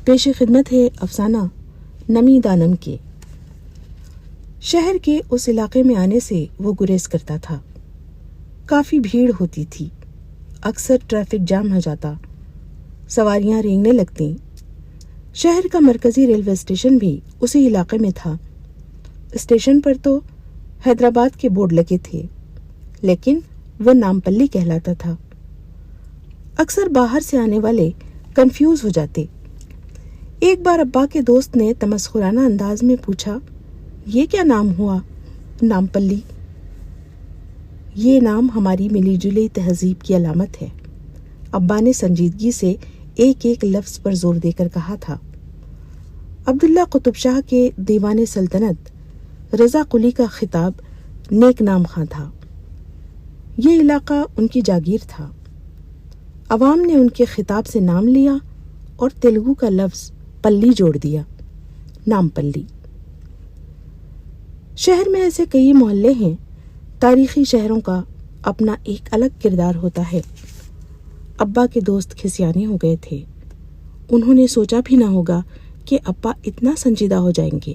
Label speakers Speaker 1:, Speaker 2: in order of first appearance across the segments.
Speaker 1: پیش خدمت ہے افسانہ نمی دانم کے۔ شہر کے اس علاقے میں آنے سے وہ گریز کرتا تھا۔ کافی بھیڑ ہوتی تھی، اکثر ٹریفک جام ہو جاتا، سواریاں رینگنے لگتیں۔ شہر کا مرکزی ریلوے اسٹیشن بھی اسی علاقے میں تھا۔ اسٹیشن پر تو حیدرآباد کے بورڈ لگے تھے، لیکن وہ نامپلی کہلاتا تھا۔ اکثر باہر سے آنے والے کنفیوز ہو جاتے۔ ایک بار ابا کے دوست نے تمسخرانہ انداز میں پوچھا، یہ کیا نام ہوا نامپلی؟ یہ نام ہماری ملی جلی تہذیب کی علامت ہے، ابا نے سنجیدگی سے ایک ایک لفظ پر زور دے کر کہا تھا۔ عبداللہ قطب شاہ کے دیوان سلطنت رضا قلی کا خطاب نیک نام خاں تھا۔ یہ علاقہ ان کی جاگیر تھا۔ عوام نے ان کے خطاب سے نام لیا اور تیلگو کا لفظ پلی جوڑ دیا، نامپلی۔ شہر میں ایسے کئی محلے ہیں۔ تاریخی شہروں کا اپنا ایک الگ کردار ہوتا ہے۔ ابا کے دوست کھسیانے ہو گئے تھے۔ انہوں نے سوچا بھی نہ ہوگا کہ ابا اتنا سنجیدہ ہو جائیں گے۔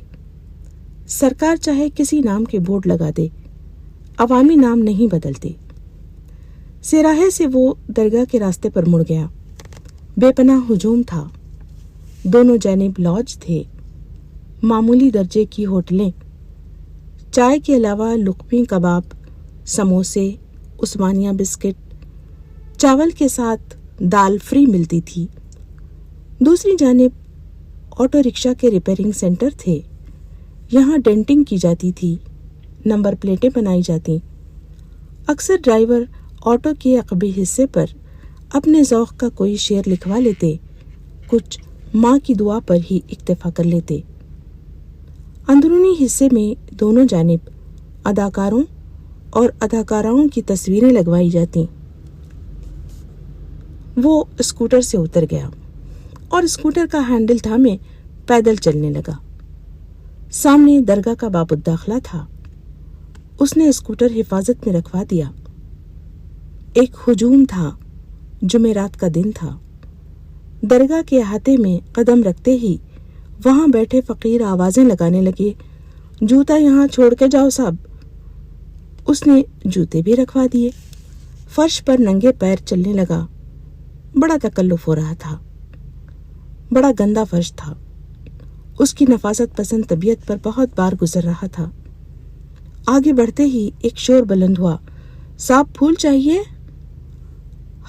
Speaker 1: سرکار چاہے کسی نام کے بورڈ لگا دے، عوامی نام نہیں بدلتے۔ سراہے سے وہ درگاہ کے راستے پر مڑ گیا۔ بے پناہ ہجوم تھا۔ دونوں جانب لاج تھے، معمولی درجے کی ہوٹلیں۔ چائے کے علاوہ لقمی کباب، سموسے، عثمانیہ بسکٹ، چاول کے ساتھ دال فری ملتی تھی۔ دوسری جانب آٹو رکشہ کے ریپیئرنگ سینٹر تھے۔ یہاں ڈینٹنگ کی جاتی تھی، نمبر پلیٹیں بنائی جاتی۔ اکثر ڈرائیور آٹو کے عقبی حصے پر اپنے ذوق کا کوئی شعر لکھوا لیتے، کچھ ماں کی دعا پر ہی اکتفا کر لیتے۔ اندرونی حصے میں دونوں جانب اداکاروں اور اداکاراؤں کی تصویریں لگوائی جاتی۔ وہ اسکوٹر سے اتر گیا اور اسکوٹر کا ہینڈل تھامے پیدل چلنے لگا۔ سامنے درگاہ کا باب الداخلہ تھا۔ اس نے اسکوٹر حفاظت میں رکھوا دیا۔ ایک ہجوم تھا، جمعرات کا دن تھا۔ درگاہ کے احاطے میں قدم رکھتے ہی وہاں بیٹھے فقیر آوازیں لگانے لگے، جوتا یہاں چھوڑ کے جاؤ صاحب۔ اس نے جوتے بھی رکھوا دیے، فرش پر ننگے پیر چلنے لگا۔ بڑا تکلف ہو رہا تھا، بڑا گندا فرش تھا۔ اس کی نفاست پسند طبیعت پر بہت بار گزر رہا تھا۔ آگے بڑھتے ہی ایک شور بلند ہوا، صاحب پھول چاہیے؟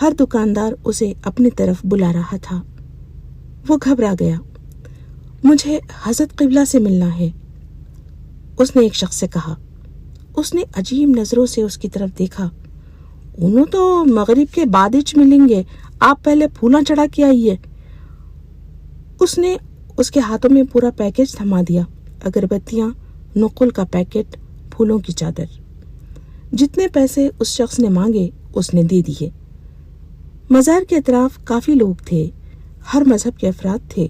Speaker 1: ہر دکاندار اسے اپنی طرف بلا رہا تھا۔ وہ گھبرا گیا۔ مجھے حضرت قبلہ سے ملنا ہے، اس نے ایک شخص سے کہا۔ اس نے عجیب نظروں سے اس کی طرف دیکھا۔ انہوں تو مغرب کے بعد ہی ملیں گے، آپ پہلے پھولاں چڑھا کے آئیے۔ اس نے اس کے ہاتھوں میں پورا پیکج تھما دیا، اگربتیاں، نقل کا پیکٹ، پھولوں کی چادر۔ جتنے پیسے اس شخص نے مانگے اس نے دے دیے۔ مزار کے اطراف کافی لوگ تھے، ہر مذہب کے افراد تھے۔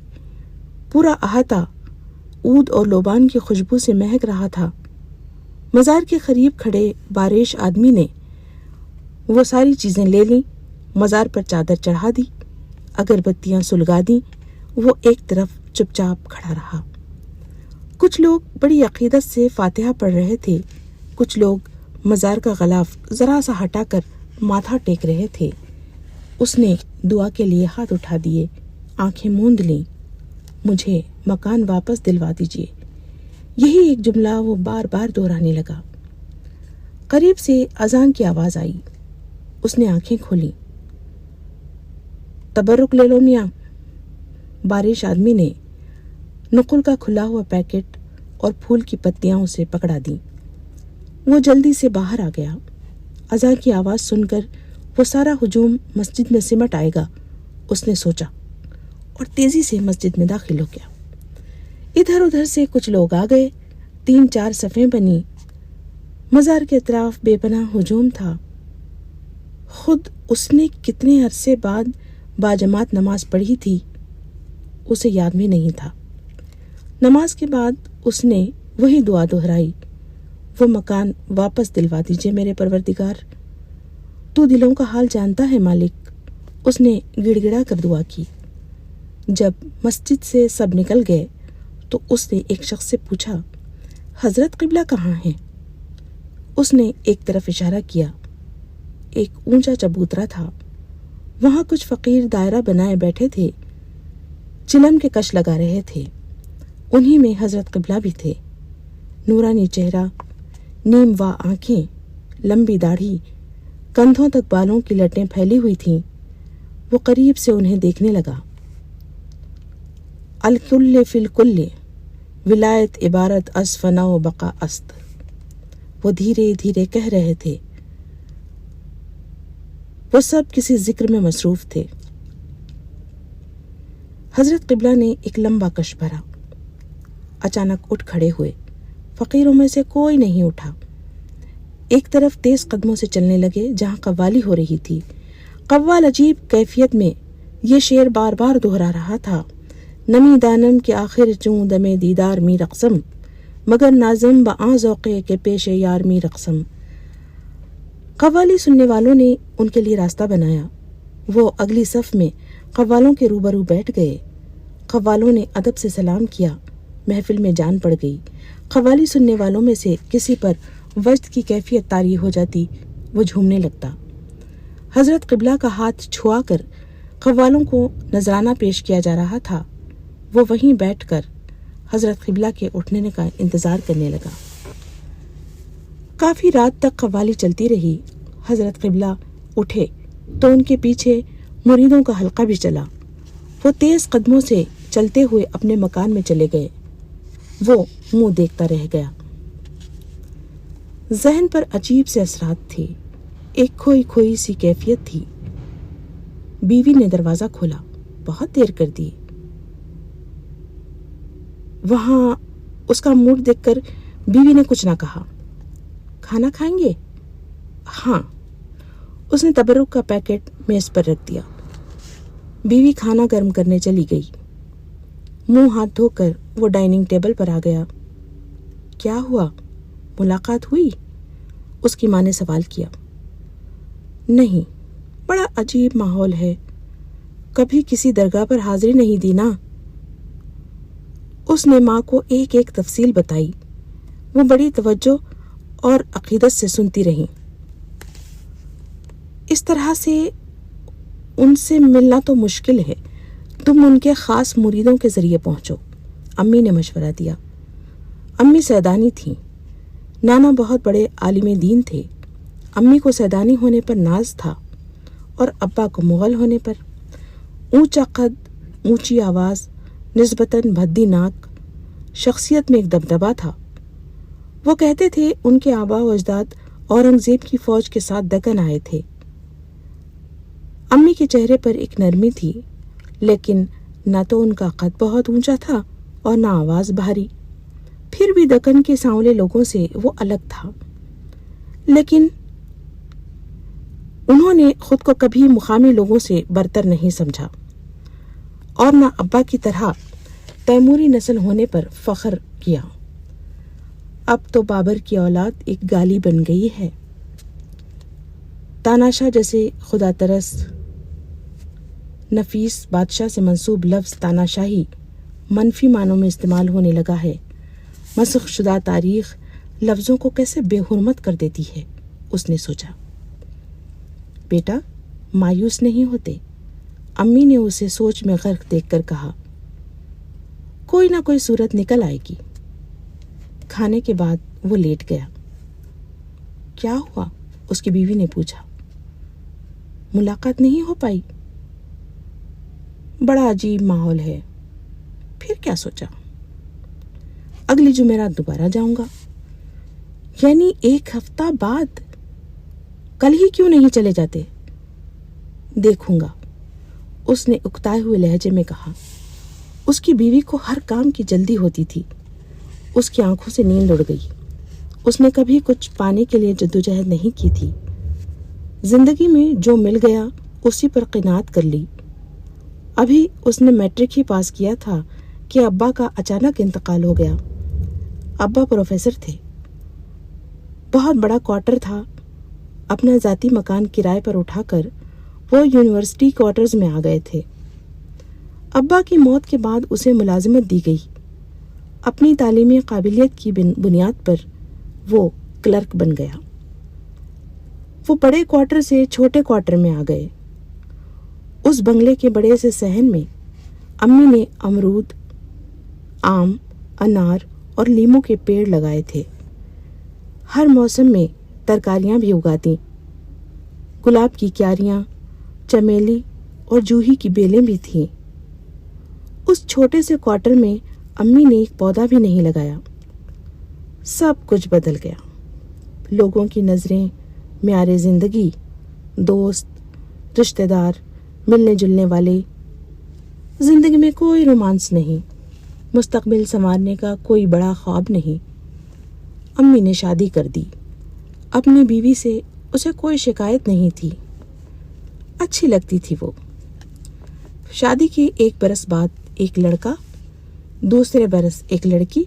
Speaker 1: پورا احاطہ عود اور لوبان کی خوشبو سے مہک رہا تھا۔ مزار کے قریب کھڑے باریش آدمی نے وہ ساری چیزیں لے لیں، مزار پر چادر چڑھا دی، اگربتیاں سلگا دیں۔ وہ ایک طرف چپ چاپ کھڑا رہا۔ کچھ لوگ بڑی عقیدت سے فاتحہ پڑھ رہے تھے، کچھ لوگ مزار کا غلاف ذرا سا ہٹا کر ماتھا ٹیک رہے تھے۔ اس نے دعا کے لیے ہاتھ اٹھا دیے، آنکھیں موند لیں، مجھے مکان واپس دلوا دیجیے۔ یہی ایک جملہ وہ بار بار دہرانے لگا۔ قریب سے اذان کی آواز آئی۔ اس نے آنکھیں کھولیں۔ تبرک لے لو میاں۔ بارش آدمی نے نقل کا کھلا ہوا پیکٹ اور پھول کی پتیاں اسے پکڑا دیں۔ وہ جلدی سے باہر آ گیا۔ اذان کی آواز سن کر وہ سارا ہجوم مسجد میں سمٹ آئے گا، اس نے سوچا، اور تیزی سے مسجد میں داخل ہو گیا۔ ادھر ادھر سے کچھ لوگ آ گئے، 3-4 صفیں بنی۔ مزار کے اطراف بے پناہ ہجوم تھا۔ خود اس نے کتنے عرصے بعد باجماعت نماز پڑھی تھی، اسے یاد بھی نہیں تھا۔ نماز کے بعد اس نے وہی دعا دہرائی، وہ مکان واپس دلوا دیجیے میرے پروردگار، تو دلوں کا حال جانتا ہے مالک۔ اس نے گڑ گڑا کر دعا کی۔ جب مسجد سے سب نکل گئے تو اس نے ایک شخص سے پوچھا، حضرت قبلہ کہاں ہیں؟ اس نے ایک طرف اشارہ کیا۔ ایک اونچا چبوترا تھا، وہاں کچھ فقیر دائرہ بنائے بیٹھے تھے، چلم کے کش لگا رہے تھے۔ انہی میں حضرت قبلہ بھی تھے۔ نورانی چہرہ، نیم وا آنکھیں، لمبی داڑھی، کندھوں تک بالوں کی لٹیں پھیلی ہوئی تھیں۔ وہ قریب سے انہیں دیکھنے لگا۔ الکل فی الکل، ولایت عبارت از فنا و بقا است، وہ دھیرے دھیرے کہہ رہے تھے۔ وہ سب کسی ذکر میں مصروف تھے۔ حضرت قبلہ نے ایک لمبا کش بھرا، اچانک اٹھ کھڑے ہوئے۔ فقیروں میں سے کوئی نہیں اٹھا۔ ایک طرف تیز قدموں سے چلنے لگے جہاں قوالی ہو رہی تھی۔ قوال عجیب کیفیت میں یہ شعر بار بار دہرا رہا تھا، نمی دانم کے آخر چوں دم دیدار می رقصم، مگر نازم بآں ذوقے کے پیش یار می رقصم۔ قوالی سننے والوں نے ان کے لیے راستہ بنایا۔ وہ اگلی صف میں قوالوں کے روبرو بیٹھ گئے۔ قوالوں نے ادب سے سلام کیا، محفل میں جان پڑ گئی۔ قوالی سننے والوں میں سے کسی پر وجد کی کیفیت طاری ہو جاتی، وہ جھومنے لگتا۔ حضرت قبلہ کا ہاتھ چھوا کر قوالوں کو نذرانہ پیش کیا جا رہا تھا۔ وہ وہیں بیٹھ کر حضرت قبلہ کے اٹھنے کا انتظار کرنے لگا۔ کافی رات تک قوالی چلتی رہی۔ حضرت قبلہ اٹھے تو ان کے پیچھے مریدوں کا حلقہ بھی چلا۔ وہ تیز قدموں سے چلتے ہوئے اپنے مکان میں چلے گئے۔ وہ منہ دیکھتا رہ گیا۔ ذہن پر عجیب سے اثرات تھے، ایک کھوئی کھوئی سی کیفیت تھی۔ بیوی نے دروازہ کھولا، بہت دیر کر دی۔ وہاں اس کا موڈ دیکھ کر بیوی نے کچھ نہ کہا۔ کھانا کھائیں گے؟ ہاں۔ اس نے تبرک کا پیکٹ میز پر رکھ دیا۔ بیوی کھانا گرم کرنے چلی گئی۔ منہ ہاتھ دھو کر وہ ڈائننگ ٹیبل پر آ گیا۔ کیا ہوا؟ ملاقات ہوئی؟ اس کی ماں نے سوال کیا۔ نہیں، بڑا عجیب ماحول ہے، کبھی کسی درگاہ پر حاضری نہیں دی نا۔ اس نے ماں کو ایک ایک تفصیل بتائی۔ وہ بڑی توجہ اور عقیدت سے سنتی رہیں۔ اس طرح سے ان سے ملنا تو مشکل ہے، تم ان کے خاص مریدوں کے ذریعے پہنچو، امی نے مشورہ دیا۔ امی سیدانی تھیں، نانا بہت بڑے عالم دین تھے۔ امی کو سیدانی ہونے پر ناز تھا اور ابا کو مغل ہونے پر۔ اونچا قد، اونچی آواز، نسبتاً بھدی ناک، شخصیت میں ایک دبدبا تھا۔ وہ کہتے تھے ان کے آبا و اجداد اورنگزیب کی فوج کے ساتھ دکن آئے تھے۔ امی کے چہرے پر ایک نرمی تھی، لیکن نہ تو ان کا قد بہت اونچا تھا اور نہ آواز بھاری۔ پھر بھی دکن کے سانولے لوگوں سے وہ الگ تھا، لیکن انہوں نے خود کو کبھی مقامی لوگوں سے برتر نہیں سمجھا اور نہ ابا کی طرح تیموری نسل ہونے پر فخر کیا۔ اب تو بابر کی اولاد ایک گالی بن گئی ہے۔ تاناشاہ جیسے خدا ترس نفیس بادشاہ سے منسوب لفظ تاناشاہی منفی معنوں میں استعمال ہونے لگا ہے۔ مسخ شدہ تاریخ لفظوں کو کیسے بے حرمت کر دیتی ہے، اس نے سوچا۔ بیٹا، مایوس نہیں ہوتے، امی نے اسے سوچ میں غرق دیکھ کر کہا۔ کوئی نہ کوئی صورت نکل آئے گی۔ کھانے کے بعد وہ لیٹ گیا۔ کیا ہوا؟ اس کی بیوی نے پوچھا۔ ملاقات نہیں ہو پائی؟ بڑا عجیب ماحول ہے۔ پھر کیا سوچا؟ اگلی جمعرات دوبارہ جاؤں گا۔ یعنی ایک ہفتہ بعد؟ کل ہی کیوں نہیں چلے جاتے؟ دیکھوں گا، اس نے اکتائے ہوئے لہجے میں کہا۔ اس کی بیوی کو ہر کام کی جلدی ہوتی تھی۔ اس کی آنکھوں سے نیند اڑ گئی۔ اس نے کبھی کچھ پانے کے لیے جدوجہد نہیں کی تھی۔ زندگی میں جو مل گیا اسی پر قناعت کر لی۔ ابھی اس نے میٹرک ہی پاس کیا تھا کہ ابا کا اچانک انتقال ہو گیا۔ ابا پروفیسر تھے، بہت بڑا کوارٹر تھا۔ اپنا ذاتی مکان کرائے پر اٹھا کر وہ یونیورسٹی کوارٹرز میں آ گئے تھے۔ ابا کی موت کے بعد اسے ملازمت دی گئی۔ اپنی تعلیمی قابلیت کی بنیاد پر وہ کلرک بن گیا۔ وہ بڑے کوارٹر سے چھوٹے کوارٹر میں آ گئے۔ اس بنگلے کے بڑے سے صحن میں امی نے امرود، آم، انار اور لیموں کے پیڑ لگائے تھے۔ ہر موسم میں ترکاریاں بھی اگاتیں۔ گلاب کی کیاریاں، چمیلی اور جوہی کی بیلیں بھی تھیں۔ اس چھوٹے سے کوارٹر میں امی نے ایک پودا بھی نہیں لگایا۔ سب کچھ بدل گیا۔ لوگوں کی نظریں، معیار زندگی، دوست، رشتہ دار، ملنے جلنے والے۔ زندگی میں کوئی رومانس نہیں، مستقبل سنوارنے کا کوئی بڑا خواب نہیں۔ امی نے شادی کر دی۔ اپنی بیوی سے اسے کوئی شکایت نہیں تھی، اچھی لگتی تھی وہ۔ شادی کے 1 برس بعد ایک لڑکا، دوسرے برس ایک لڑکی۔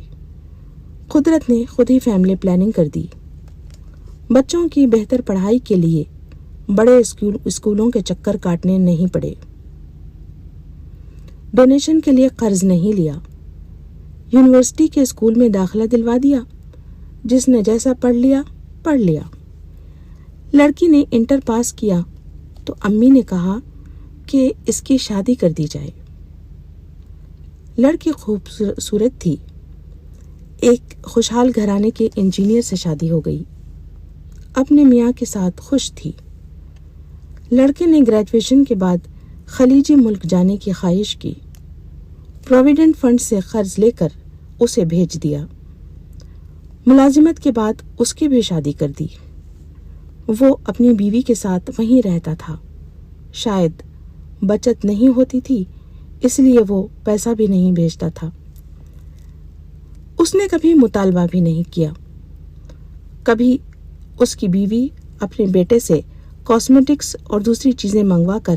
Speaker 1: قدرت نے خود ہی فیملی پلاننگ کر دی۔ بچوں کی بہتر پڑھائی کے لیے بڑے اسکولوں کے چکر کاٹنے نہیں پڑے۔ ڈونیشن کے لیے قرض نہیں لیا۔ یونیورسٹی کے اسکول میں داخلہ دلوا دیا۔ جس نے جیسا پڑھ لیا۔ لڑکی نے انٹر پاس کیا تو امی نے کہا کہ اس کی شادی کر دی جائے۔ لڑکی خوبصورت تھی۔ ایک خوشحال گھرانے کے انجینئر سے شادی ہو گئی۔ اپنے میاں کے ساتھ خوش تھی۔ لڑکے نے گریجویشن کے بعد خلیجی ملک جانے کی خواہش کی۔ پروویڈنٹ فنڈ سے قرض لے کر اسے بھیج دیا۔ ملازمت کے بعد اس کی بھی شادی کر دی۔ وہ اپنی بیوی کے ساتھ وہیں رہتا تھا۔ شاید بچت نہیں ہوتی تھی، اس لیے وہ پیسہ بھی نہیں بھیجتا تھا۔ اس نے کبھی مطالبہ بھی نہیں کیا۔ کبھی اس کی بیوی اپنے بیٹے سے کاسمیٹکس اور دوسری چیزیں منگوا کر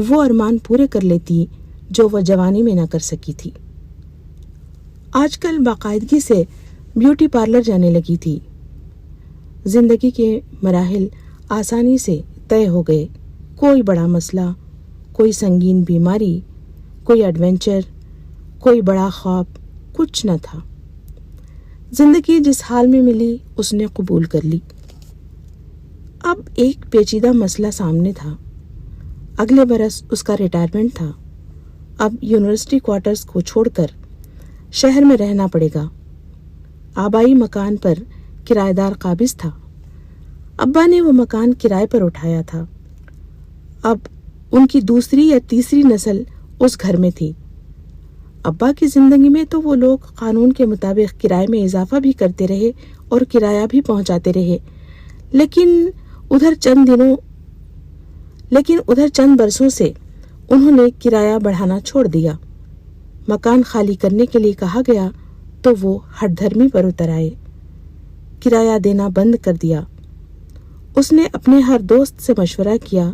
Speaker 1: وہ ارمان پورے کر لیتی جو وہ جوانی میں نہ کر سکی تھی۔ آج کل باقاعدگی سے بیوٹی پارلر جانے لگی تھی۔ زندگی کے مراحل آسانی سے طے ہو گئے۔ کوئی بڑا مسئلہ، کوئی سنگین بیماری، کوئی ایڈونچر، کوئی بڑا خواب، کچھ نہ تھا۔ زندگی جس حال میں ملی اس نے قبول کر لی۔ اب ایک پیچیدہ مسئلہ سامنے تھا۔ اگلے برس اس کا ریٹائرمنٹ تھا۔ اب یونیورسٹی کوارٹرز کو چھوڑ کر شہر میں رہنا پڑے گا۔ آبائی مکان پر کرایہ دار قابض تھا۔ ابا نے وہ مکان کرائے پر اٹھایا تھا۔ اب ان کی دوسری یا تیسری نسل اس گھر میں تھی۔ ابا کی زندگی میں تو وہ لوگ قانون کے مطابق کرائے میں اضافہ بھی کرتے رہے اور کرایہ بھی پہنچاتے رہے، لیکن ادھر چند برسوں سے انہوں نے کرایہ بڑھانا چھوڑ دیا۔ مکان خالی کرنے کے لیے کہا گیا تو وہ ہٹ دھرمی پر اتر آئے، کرایہ دینا بند کر دیا۔ اس نے اپنے ہر دوست سے مشورہ کیا۔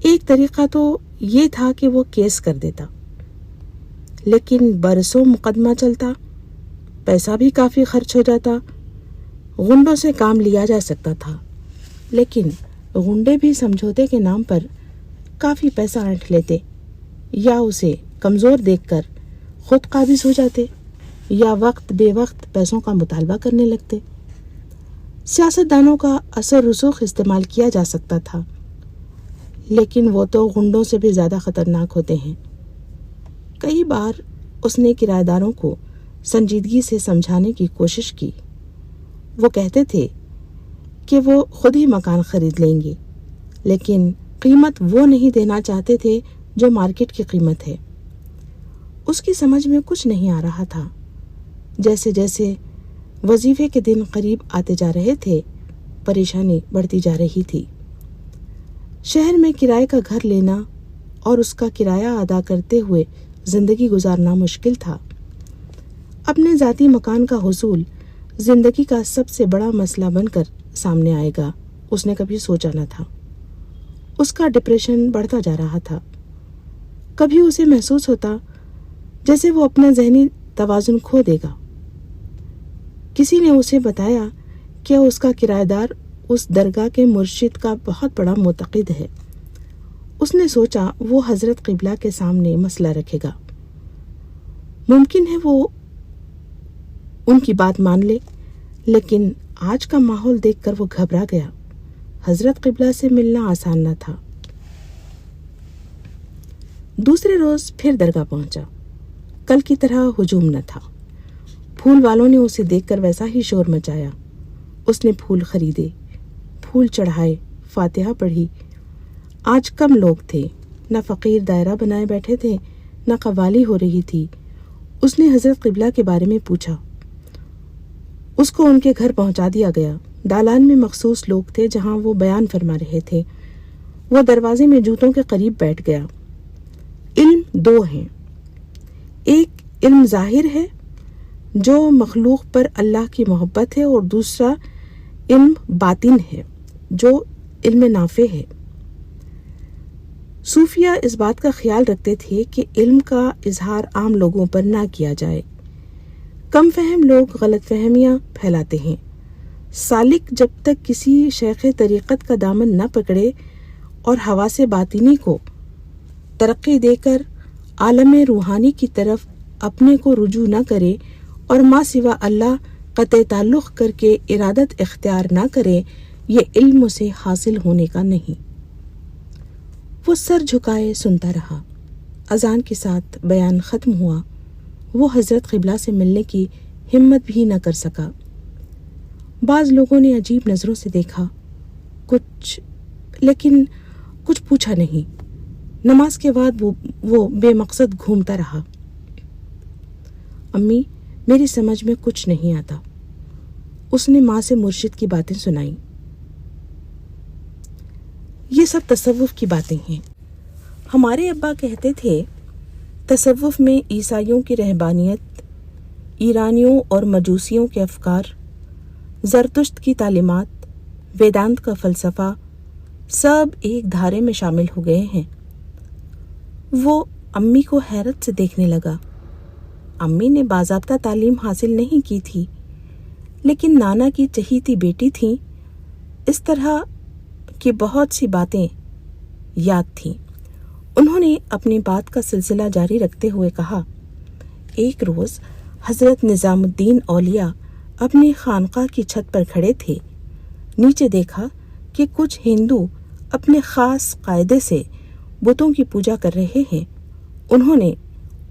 Speaker 1: ایک طریقہ تو یہ تھا کہ وہ کیس کر دیتا، لیکن برسوں مقدمہ چلتا، پیسہ بھی کافی خرچ ہو جاتا۔ غنڈوں سے کام لیا جا سکتا تھا، لیکن غنڈے بھی سمجھوتے کے نام پر کافی پیسہ اینٹھ لیتے، یا اسے کمزور دیکھ کر خود قابض ہو جاتے، یا وقت بے وقت پیسوں کا مطالبہ کرنے لگتے۔ سیاستدانوں کا اثر رسوخ استعمال کیا جا سکتا تھا، لیکن وہ تو غنڈوں سے بھی زیادہ خطرناک ہوتے ہیں۔ کئی بار اس نے کرایہ داروں کو سنجیدگی سے سمجھانے کی کوشش کی۔ وہ کہتے تھے کہ وہ خود ہی مکان خرید لیں گے، لیکن قیمت وہ نہیں دینا چاہتے تھے جو مارکیٹ کی قیمت ہے۔ اس کی سمجھ میں کچھ نہیں آ رہا تھا۔ جیسے جیسے وظیفے کے دن قریب آتے جا رہے تھے، پریشانی بڑھتی جا رہی تھی۔ شہر میں کرائے کا گھر لینا اور اس کا کرایہ ادا کرتے ہوئے زندگی گزارنا مشکل تھا۔ اپنے ذاتی مکان کا حصول زندگی کا سب سے بڑا مسئلہ بن کر سامنے آئے گا، اس نے کبھی سوچا نہ تھا۔ اس کا ڈپریشن بڑھتا جا رہا تھا۔ کبھی اسے محسوس ہوتا جیسے وہ اپنا ذہنی توازن کھو دے گا۔ کسی نے اسے بتایا کہ اس کا کرایہ دار اس درگاہ کے مرشد کا بہت بڑا معتقد ہے۔ اس نے سوچا وہ حضرت قبلہ کے سامنے مسئلہ رکھے گا، ممکن ہے وہ ان کی بات مان لے، لیکن آج کا ماحول دیکھ کر وہ گھبرا گیا۔ حضرت قبلہ سے ملنا آسان نہ تھا۔ دوسرے روز پھر درگاہ پہنچا۔ کل کی طرح ہجوم نہ تھا۔ پھول والوں نے اسے دیکھ کر ویسا ہی شور مچایا۔ اس نے پھول خریدے، پھول چڑھائے، فاتحہ پڑھی۔ آج کم لوگ تھے، نہ فقیر دائرہ بنائے بیٹھے تھے، نہ قوالی ہو رہی تھی۔ اس نے حضرت قبلہ کے بارے میں پوچھا۔ اس کو ان کے گھر پہنچا دیا گیا۔ دالان میں مخصوص لوگ تھے جہاں وہ بیان فرما رہے تھے۔ وہ دروازے میں جوتوں کے قریب بیٹھ گیا۔ علم دو ہیں، ایک علم ظاہر ہے جو مخلوق پر اللہ کی محبت ہے، اور دوسرا علم باطن ہے جو علم نافع ہے۔ صوفیہ اس بات کا خیال رکھتے تھے کہ علم کا اظہار عام لوگوں پر نہ کیا جائے۔ کم فہم لوگ غلط فہمیاں پھیلاتے ہیں۔ سالک جب تک کسی شیخ طریقت کا دامن نہ پکڑے اور حواس باطنی کو ترقی دے کر عالم روحانی کی طرف اپنے کو رجوع نہ کرے اور ما سوا اللہ قطع تعلق کر کے ارادت اختیار نہ کرے، یہ علم اسے حاصل ہونے کا نہیں۔ وہ سر جھکائے سنتا رہا۔ اذان کے ساتھ بیان ختم ہوا۔ وہ حضرت قبلہ سے ملنے کی ہمت بھی نہ کر سکا۔ بعض لوگوں نے عجیب نظروں سے دیکھا، لیکن کچھ پوچھا نہیں۔ نماز کے بعد وہ بے مقصد گھومتا رہا۔ امی، میری سمجھ میں کچھ نہیں آتا۔ اس نے ماں سے مرشد کی باتیں سنائیں۔ یہ سب تصوف کی باتیں ہیں۔ ہمارے ابا کہتے تھے تصوف میں عیسائیوں کی رہبانیت، ایرانیوں اور مجوسیوں کے افکار، زرتشت کی تعلیمات، ویدانت کا فلسفہ سب ایک دھارے میں شامل ہو گئے ہیں۔ وہ امی کو حیرت سے دیکھنے لگا۔ امی نے باضابطہ تعلیم حاصل نہیں کی تھی، لیکن نانا کی چہیتی بیٹی تھیں، اس طرح کی بہت سی باتیں یاد تھیں۔ انہوں نے اپنی بات کا سلسلہ جاری رکھتے ہوئے کہا، ایک روز حضرت نظام الدین اولیاء اپنی خانقاہ کی چھت پر کھڑے تھے۔ نیچے دیکھا کہ کچھ ہندو اپنے خاص قاعدے سے بتوں کی پوجا کر رہے ہیں۔ انہوں نے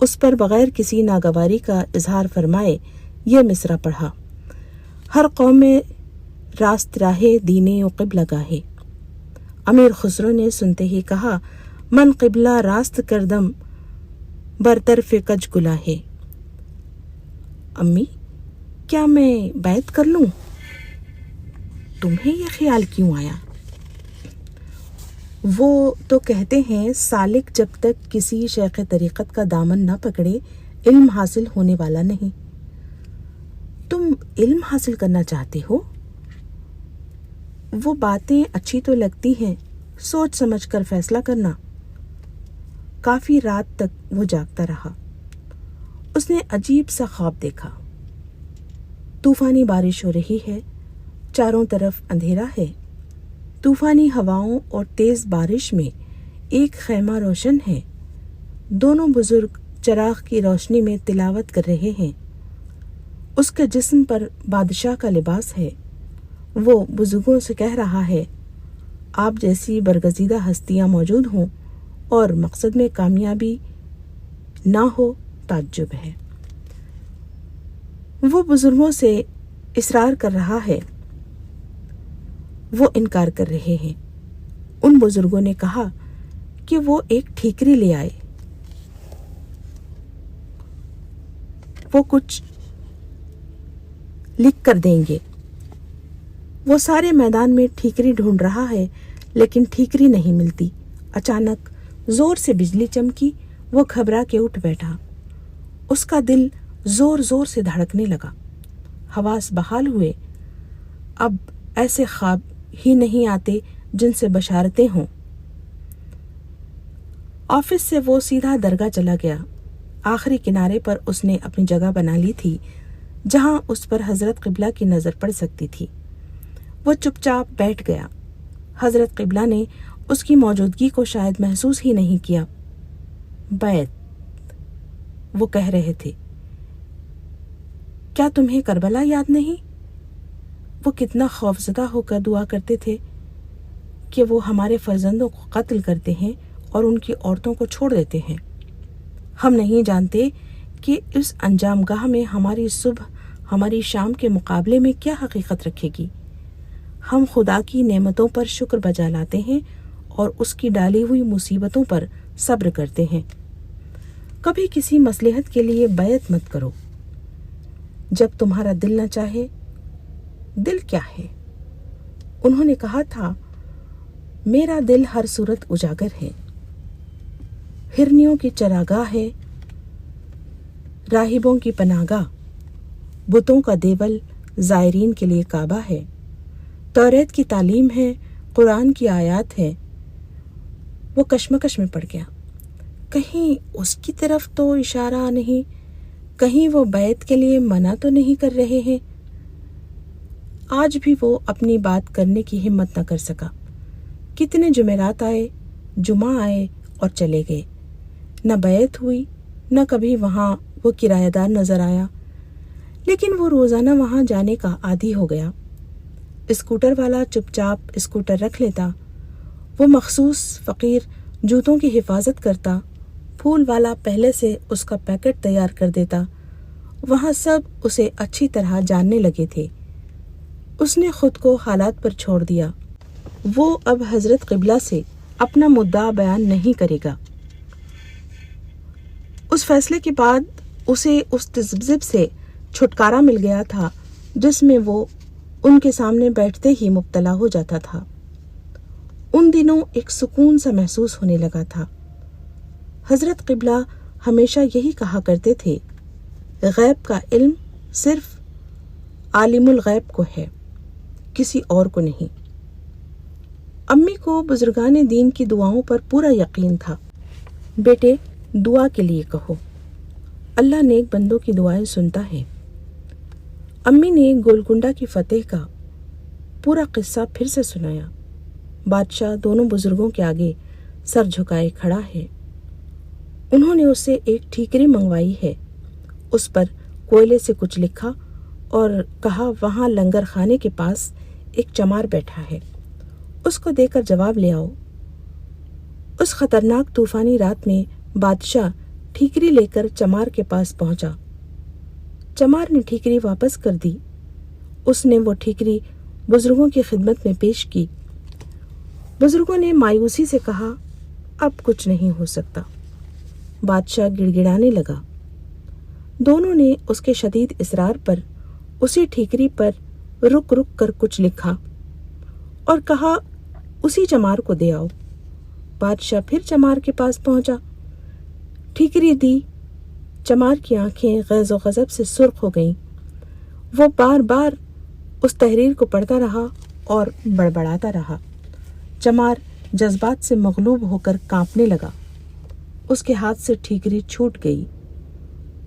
Speaker 1: اس پر بغیر کسی ناگواری کا اظہار فرمائے یہ مصرع پڑھا، ہر قوم میں راست راہے دینے و قبلہ گاہے۔ امیر خسرو نے سنتے ہی کہا، من قبلہ راست کردم برطرف کج گلا ہے۔ امی، کیا میں بیعت کر لوں؟ تمہیں یہ خیال کیوں آیا؟ وہ تو کہتے ہیں سالک جب تک کسی شیخ طریقت کا دامن نہ پکڑے علم حاصل ہونے والا نہیں۔ تم علم حاصل کرنا چاہتے ہو؟ وہ باتیں اچھی تو لگتی ہیں، سوچ سمجھ کر فیصلہ کرنا۔ کافی رات تک وہ جاگتا رہا۔ اس نے عجیب سا خواب دیکھا۔ طوفانی بارش ہو رہی ہے، چاروں طرف اندھیرا ہے۔ طوفانی ہواؤں اور تیز بارش میں ایک خیمہ روشن ہے۔ دونوں بزرگ چراغ کی روشنی میں تلاوت کر رہے ہیں۔ اس کے جسم پر بادشاہ کا لباس ہے۔ وہ بزرگوں سے کہہ رہا ہے، آپ جیسی برگزیدہ ہستیاں موجود ہوں اور مقصد میں کامیابی نہ ہو، تعجب ہے۔ وہ بزرگوں سے اصرار کر رہا ہے، وہ انکار کر رہے ہیں۔ ان بزرگوں نے کہا کہ وہ ایک ٹھیکری لے آئے، وہ کچھ لکھ کر دیں گے۔ وہ سارے میدان میں ٹھیکری ڈھونڈ رہا ہے، لیکن ٹھیکری نہیں ملتی۔ اچانک زور سے بجلی چمکی، وہ گھبرا کے اٹھ بیٹھا۔ اس کا دل زور زور سے دھڑکنے لگا، حواس بحال ہوئے۔ اب ایسے خواب ہی نہیں آتے جن سے بشارتیں ہوں۔ آفس سے وہ سیدھا درگاہ چلا گیا۔ آخری کنارے پر اس نے اپنی جگہ بنا لی تھی جہاں اس پر حضرت قبلہ کی نظر پڑ سکتی تھی۔ وہ چپ چاپ بیٹھ گیا۔ حضرت قبلہ نے اس کی موجودگی کو شاید محسوس ہی نہیں کیا۔ بیت، وہ کہہ رہے تھے، کیا تمہیں کربلا یاد نہیں؟ وہ کتنا خوفزدہ ہو کر دعا کرتے تھے کہ وہ ہمارے فرزندوں کو قتل کرتے ہیں اور ان کی عورتوں کو چھوڑ دیتے ہیں۔ ہم نہیں جانتے کہ اس انجام گاہ میں ہماری صبح ہماری شام کے مقابلے میں کیا حقیقت رکھے گی۔ ہم خدا کی نعمتوں پر شکر بجا لاتے ہیں اور اس کی ڈالی ہوئی مصیبتوں پر صبر کرتے ہیں۔ کبھی کسی مصلحت کے لیے بیعت مت کرو جب تمہارا دل نہ چاہے۔ دل کیا ہے؟ انہوں نے کہا تھا، میرا دل ہر صورت اجاگر ہے، ہرنیوں کی چراگاہ ہے، راہبوں کی پناہ گاہ، بتوں کا دیول زائرین کے لیے کعبہ ہے، توریت کی تعلیم ہے، قرآن کی آیات ہے۔ وہ کشمکش میں پڑ گیا، کہیں اس کی طرف تو اشارہ نہیں، کہیں وہ بیعت کے لیے منع تو نہیں کر رہے ہیں۔ آج بھی وہ اپنی بات کرنے کی ہمت نہ کر سکا۔ کتنے جمعرات آئے، جمعہ آئے اور چلے گئے، نہ بیعت ہوئی، نہ کبھی وہاں وہ کرایہ دار نظر آیا، لیکن وہ روزانہ وہاں جانے کا عادی ہو گیا۔ اسکوٹر والا چپ چاپ اسکوٹر رکھ لیتا، وہ مخصوص فقیر جوتوں کی حفاظت کرتا، پھول والا پہلے سے اس کا پیکٹ تیار کر دیتا۔ وہاں سب اسے اچھی طرح جاننے لگے تھے۔ اس نے خود کو حالات پر چھوڑ دیا۔ وہ اب حضرت قبلہ سے اپنا مدعا بیان نہیں کرے گا۔ اس فیصلے کے بعد اسے اس تذبذب سے چھٹکارا مل گیا تھا جس میں وہ ان کے سامنے بیٹھتے ہی مبتلا ہو جاتا تھا۔ ان دنوں ایک سکون سا محسوس ہونے لگا تھا۔ حضرت قبلہ ہمیشہ یہی کہا کرتے تھے، غیب کا علم صرف عالم الغیب کو ہے، کسی اور کو نہیں۔ امی کو بزرگان دین کی دعاؤں پر پورا یقین تھا۔ بیٹے، دعا کے لیے کہو، اللہ نیک بندوں کی دعائیں سنتا ہے۔ امی نے گولکنڈہ کی فتح کا پورا قصہ پھر سے سنایا۔ بادشاہ دونوں بزرگوں کے آگے سر جھکائے کھڑا ہے۔ انہوں نے اس سے ایک ٹھیکری منگوائی ہے، اس پر کوئلے سے کچھ لکھا اور کہا وہاں لنگر خانے کے پاس ایک چمار بیٹھا ہے، اس کو دے کر جواب لے آؤ۔ اس خطرناک طوفانی رات میں بادشاہ ٹھیکری لے کر چمار کے پاس پہنچا۔ چمار نے ٹھیکری واپس کر دی۔ اس نے وہ ٹھیکری بزرگوں کی خدمت میں پیش کی۔ بزرگوں نے مایوسی سے کہا، اب کچھ نہیں ہو سکتا۔ بادشاہ گڑ گڑانے لگا۔ دونوں نے اس کے شدید اصرار پر اسی ٹھیکری پر رک رک کر کچھ لکھا اور کہا اسی چمار کو دے آؤ۔ بادشاہ پھر چمار کے پاس پہنچا، ٹھیکری دی۔ چمار کی آنکھیں غیظ و غضب سے سرخ ہو گئیں۔ وہ بار بار اس تحریر کو پڑھتا رہا اور بڑبڑاتا رہا۔ چمار جذبات سے مغلوب ہو کر کانپنے لگا۔ اس کے ہاتھ سے ٹھیکری چھوٹ گئی۔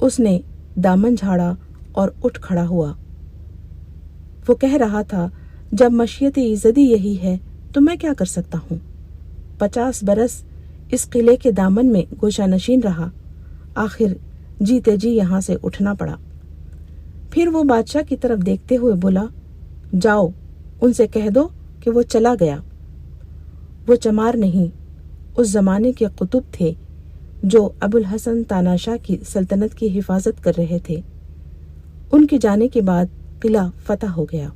Speaker 1: اس نے دامن جھاڑا اور اٹھ کھڑا ہوا۔ وہ کہہ رہا تھا، جب مشیت ایزدی یہی ہے تو میں کیا کر سکتا ہوں؟ 50 برس اس قلعے کے دامن میں گوشہ نشین رہا، آخر جیتے جی یہاں سے اٹھنا پڑا۔ پھر وہ بادشاہ کی طرف دیکھتے ہوئے بولا، جاؤ ان سے کہہ دو کہ وہ چلا گیا۔ وہ چمار نہیں، اس زمانے کے قطب تھے جو ابو الحسن تاناشاہ کی سلطنت کی حفاظت کر رہے تھے۔ ان کے جانے کے بعد قلعہ فتح ہو گیا۔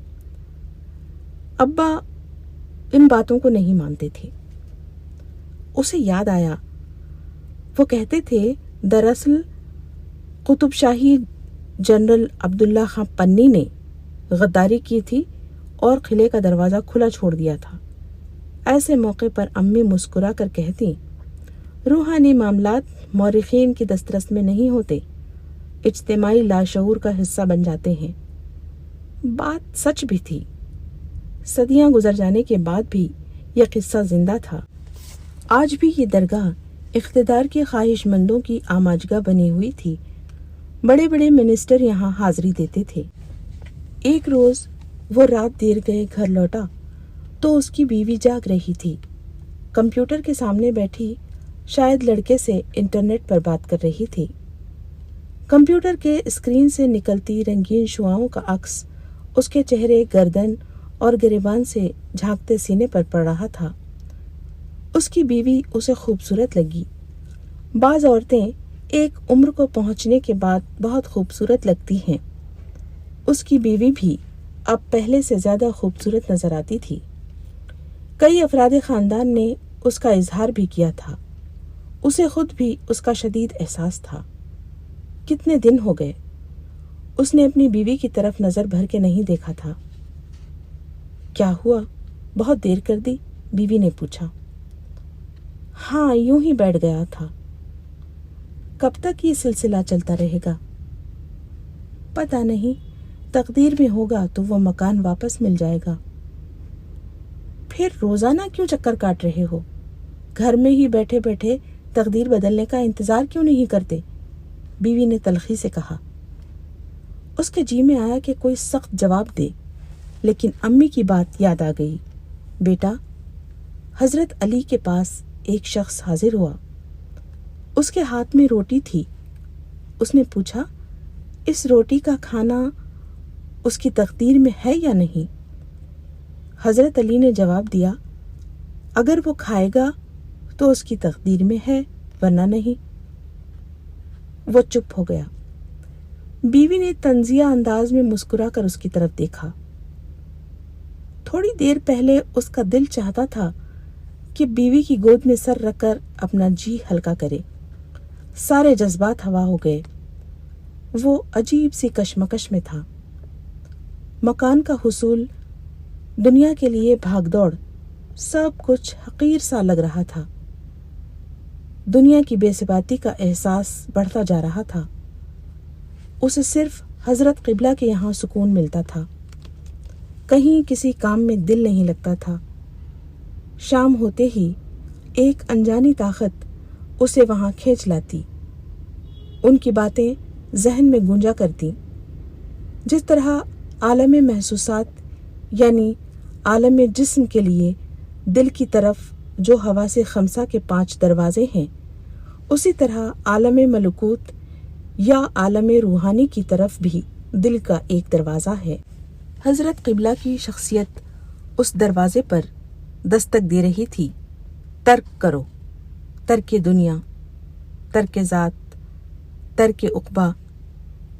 Speaker 1: ابا ان باتوں کو نہیں مانتے تھے۔ اسے یاد آیا، وہ کہتے تھے دراصل قطب شاہی جنرل عبداللہ خان پنی نے غداری کی تھی اور قلعے کا دروازہ کھلا چھوڑ دیا تھا۔ ایسے موقع پر امی مسکرا کر کہتی، روحانی معاملات مورخین کی دسترس میں نہیں ہوتے، اجتماعی لاشعور کا حصہ بن جاتے ہیں۔ بات سچ بھی تھی۔ صدیاں گزر جانے کے بعد بھی یہ قصہ زندہ تھا۔ آج بھی یہ درگاہ اقتدار کے خواہش مندوں کی آماجگاہ بنی ہوئی تھی۔ بڑے بڑے منسٹر یہاں حاضری دیتے تھے۔ ایک روز وہ رات دیر گئے گھر لوٹا تو اس کی بیوی جاگ رہی تھی۔ کمپیوٹر کے سامنے بیٹھی شاید لڑکے سے انٹرنیٹ پر بات کر رہی تھی۔ کمپیوٹر کے اسکرین سے نکلتی رنگین شعاؤں کا عکس اس کے چہرے، گردن اور گریبان سے جھانکتے سینے پر پڑ رہا تھا۔ اس کی بیوی اسے خوبصورت لگی۔ بعض عورتیں ایک عمر کو پہنچنے کے بعد بہت خوبصورت لگتی ہیں۔ اس کی بیوی بھی اب پہلے سے زیادہ خوبصورت نظر آتی تھی۔ کئی افراد خاندان نے اس کا اظہار بھی کیا تھا۔ اسے خود بھی اس کا شدید احساس تھا۔ کتنے دن ہو گئے اس نے اپنی بیوی کی طرف نظر بھر کے نہیں دیکھا تھا۔ کیا ہوا، بہت دیر کر دی؟ بیوی نے پوچھا۔ ہاں، یوں ہی بیٹھ گیا تھا۔ کب تک یہ سلسلہ چلتا رہے گا؟ پتہ نہیں، تقدیر میں ہوگا تو وہ مکان واپس مل جائے گا۔ پھر روزانہ کیوں چکر کاٹ رہے ہو؟ گھر میں ہی بیٹھے بیٹھے تقدیر بدلنے کا انتظار کیوں نہیں کرتے؟ بیوی نے تلخی سے کہا۔ اس کے جی میں آیا کہ کوئی سخت جواب دے، لیکن امی کی بات یاد آ گئی۔ بیٹا، حضرت علی کے پاس ایک شخص حاضر ہوا۔ اس کے ہاتھ میں روٹی تھی۔ اس نے پوچھا، اس روٹی کا کھانا اس کی تقدیر میں ہے یا نہیں؟ حضرت علی نے جواب دیا، اگر وہ کھائے گا تو اس کی تقدیر میں ہے، ورنہ نہیں۔ وہ چپ ہو گیا۔ بیوی نے طنزیہ انداز میں مسکرا کر اس کی طرف دیکھا۔ تھوڑی دیر پہلے اس کا دل چاہتا تھا کہ بیوی کی گود میں سر رکھ کر اپنا جی ہلکا کرے۔ سارے جذبات ہوا ہو گئے۔ وہ عجیب سی کشمکش میں تھا۔ مکان کا حصول، دنیا کے لیے بھاگ دوڑ، سب کچھ حقیر سا لگ رہا تھا۔ دنیا کی بے ثباتی کا احساس بڑھتا جا رہا تھا۔ اسے صرف حضرت قبلہ کے یہاں سکون ملتا تھا۔ کہیں کسی کام میں دل نہیں لگتا تھا۔ شام ہوتے ہی ایک انجانی طاقت اسے وہاں کھینچ لاتی۔ ان کی باتیں ذہن میں گونجا کرتی۔ جس طرح عالم محسوسات یعنی عالم جسم کے لیے دل کی طرف جو ہوا سے خمسہ کے 5 دروازے ہیں، اسی طرح عالم ملکوت یا عالم روحانی کی طرف بھی دل کا ایک دروازہ ہے۔ حضرت قبلہ کی شخصیت اس دروازے پر دستک دے رہی تھی۔ ترک کرو، ترک دنیا، ترک ذات، ترک عقبہ،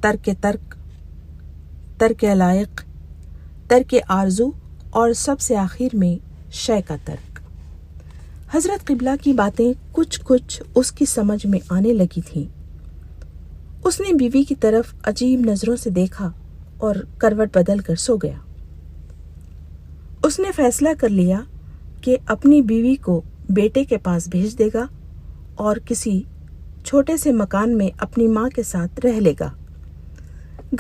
Speaker 1: ترک ترک، ترک علائق، ترک آرزو اور سب سے آخر میں شے کا ترک۔ حضرت قبلہ کی باتیں کچھ کچھ اس کی سمجھ میں آنے لگی تھیں۔ اس نے بیوی کی طرف عجیب نظروں سے دیکھا اور کروٹ بدل کر سو گیا۔ اس نے فیصلہ کر لیا کہ اپنی بیوی کو بیٹے کے پاس بھیج دے گا اور کسی چھوٹے سے مکان میں اپنی ماں کے ساتھ رہ لے گا۔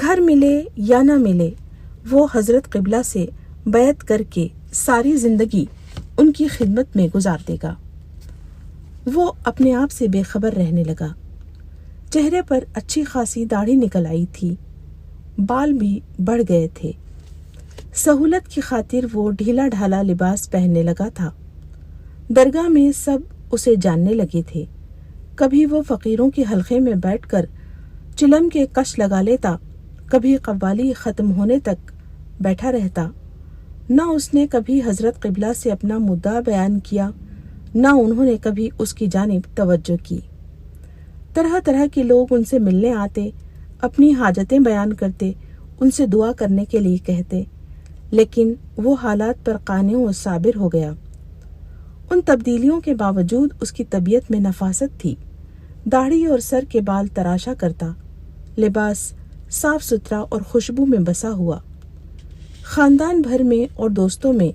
Speaker 1: گھر ملے یا نہ ملے، وہ حضرت قبلہ سے بیعت کر کے ساری زندگی ان کی خدمت میں گزار دے گا۔ وہ اپنے آپ سے بے خبر رہنے لگا۔ چہرے پر اچھی خاصی داڑھی نکل آئی تھی، بال بھی بڑھ گئے تھے۔ سہولت کی خاطر وہ ڈھیلا ڈھالا لباس پہننے لگا تھا۔ درگاہ میں سب اسے جاننے لگے تھے۔ کبھی وہ فقیروں کے حلقے میں بیٹھ کر چلم کے کش لگا لیتا، کبھی قوالی ختم ہونے تک بیٹھا رہتا۔ نہ اس نے کبھی حضرت قبلہ سے اپنا مدعا بیان کیا، نہ انہوں نے کبھی اس کی جانب توجہ کی۔ طرح طرح کے لوگ ان سے ملنے آتے، اپنی حاجتیں بیان کرتے، ان سے دعا کرنے کے لیے کہتے، لیکن وہ حالات پر قانع و صابر ہو گیا۔ ان تبدیلیوں کے باوجود اس کی طبیعت میں نفاست تھی۔ داڑھی اور سر کے بال تراشا کرتا، لباس صاف ستھرا اور خوشبو میں بسا ہوا۔ خاندان بھر میں اور دوستوں میں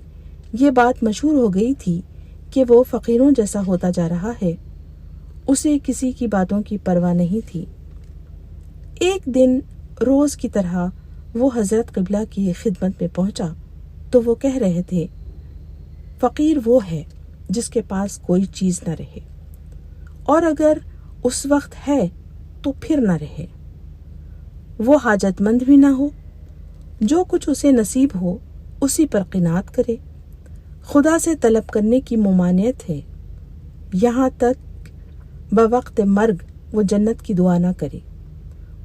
Speaker 1: یہ بات مشہور ہو گئی تھی کہ وہ فقیروں جیسا ہوتا جا رہا ہے۔ اسے کسی کی باتوں کی پرواہ نہیں تھی۔ ایک دن روز کی طرح وہ حضرت قبلہ کی خدمت میں پہنچا تو وہ کہہ رہے تھے، فقیر وہ ہے جس کے پاس کوئی چیز نہ رہے، اور اگر اس وقت ہے تو پھر نہ رہے۔ وہ حاجت مند بھی نہ ہو، جو کچھ اسے نصیب ہو اسی پر قناعت کرے۔ خدا سے طلب کرنے کی ممانعت ہے، یہاں تک بوقت مرگ وہ جنت کی دعا نہ کرے۔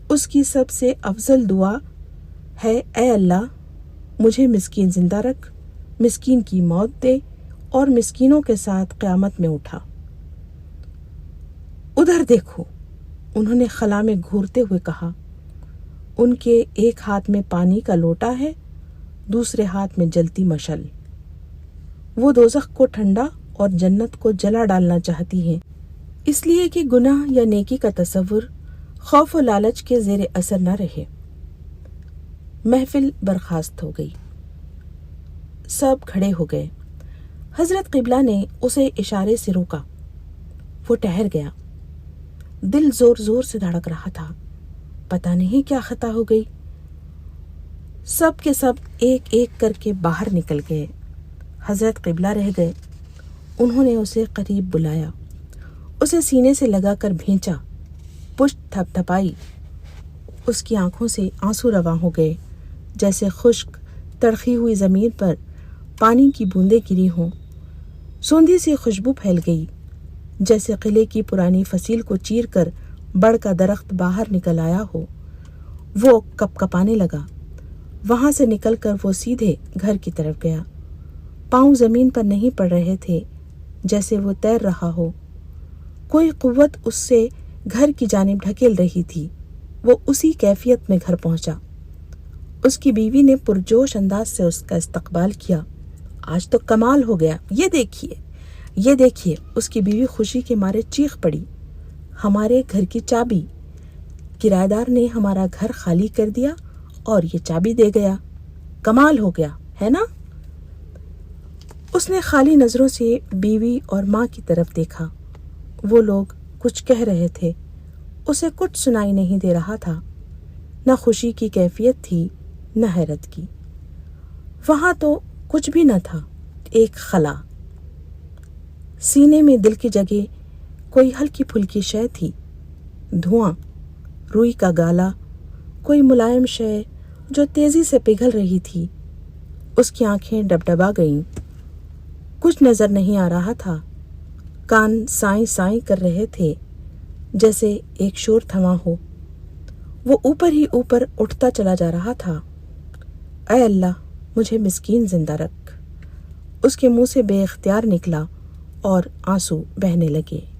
Speaker 1: اس کی سب سے افضل دعا ہے اے اللہ مجھے مسکین زندہ رکھ، مسکین کی موت دے اور مسکینوں کے ساتھ قیامت میں اٹھا۔ ادھر دیکھو، انہوں نے خلا میں گھورتے ہوئے کہا۔ ان کے ایک ہاتھ میں پانی کا لوٹا ہے، دوسرے ہاتھ میں جلتی مشل۔ وہ دوزخ کو ٹھنڈا اور جنت کو جلا ڈالنا چاہتی ہیں، اس لیے کہ گناہ یا نیکی کا تصور خوف و لالچ کے زیر اثر نہ رہے۔ محفل برخاست ہو گئی، سب کھڑے ہو گئے۔ حضرت قبلہ نے اسے اشارے سے روکا۔ وہ ٹھہر گیا، دل زور زور سے دھڑک رہا تھا، پتہ نہیں کیا خطا ہو گئی۔ سب کے سب ایک ایک کر کے باہر نکل گئے، حضرت قبلہ رہ گئے۔ انہوں نے اسے قریب بلایا، اسے سینے سے لگا کر بھینچا، پشت تھپ تھپائی۔ اس کی آنکھوں سے آنسو رواں ہو گئے، جیسے خشک تڑخی ہوئی زمین پر پانی کی بوندیں گری ہوں۔ سوندھی سی خوشبو پھیل گئی، جیسے قلعے کی پرانی فصیل کو چیر کر بڑ کا درخت باہر نکل آیا ہو۔ وہ کپ کپانے لگا۔ وہاں سے نکل کر وہ سیدھے گھر کی طرف گیا۔ پاؤں زمین پر نہیں پڑ رہے تھے، جیسے وہ تیر رہا ہو۔ کوئی قوت اس سے گھر کی جانب ڈھکیل رہی تھی۔ وہ اسی کیفیت میں گھر پہنچا۔ اس کی بیوی نے پرجوش انداز سے اس کا استقبال کیا۔ آج تو کمال ہو گیا، یہ دیکھیے، یہ دیکھیے۔ اس کی بیوی خوشی کے مارے چیخ پڑی۔ ہمارے گھر کی چابی! کرایہ دار نے ہمارا گھر خالی کر دیا اور یہ چابی دے گیا، کمال ہو گیا ہے نا؟ اس نے خالی نظروں سے بیوی اور ماں کی طرف دیکھا۔ وہ لوگ کچھ کہہ رہے تھے، اسے کچھ سنائی نہیں دے رہا تھا۔ نہ خوشی کی کیفیت تھی، نہ حیرت کی۔ وہاں تو کچھ بھی نہ تھا، ایک خلا۔ سینے میں دل کی جگہ کوئی ہلکی پھلکی شے تھی، دھواں، روئی کا گالا، کوئی ملائم شے جو تیزی سے پگھل رہی تھی۔ اس کی آنکھیں ڈبڈبا گئیں، کچھ نظر نہیں آ رہا تھا۔ کان سائیں سائیں کر رہے تھے، جیسے ایک شور تھما ہو۔ وہ اوپر ہی اوپر اٹھتا چلا جا رہا تھا۔ اے اللہ مجھے مسکین زندہ رکھ۔ اس کے منہ سے بے اختیار نکلا اور آنسو بہنے لگے۔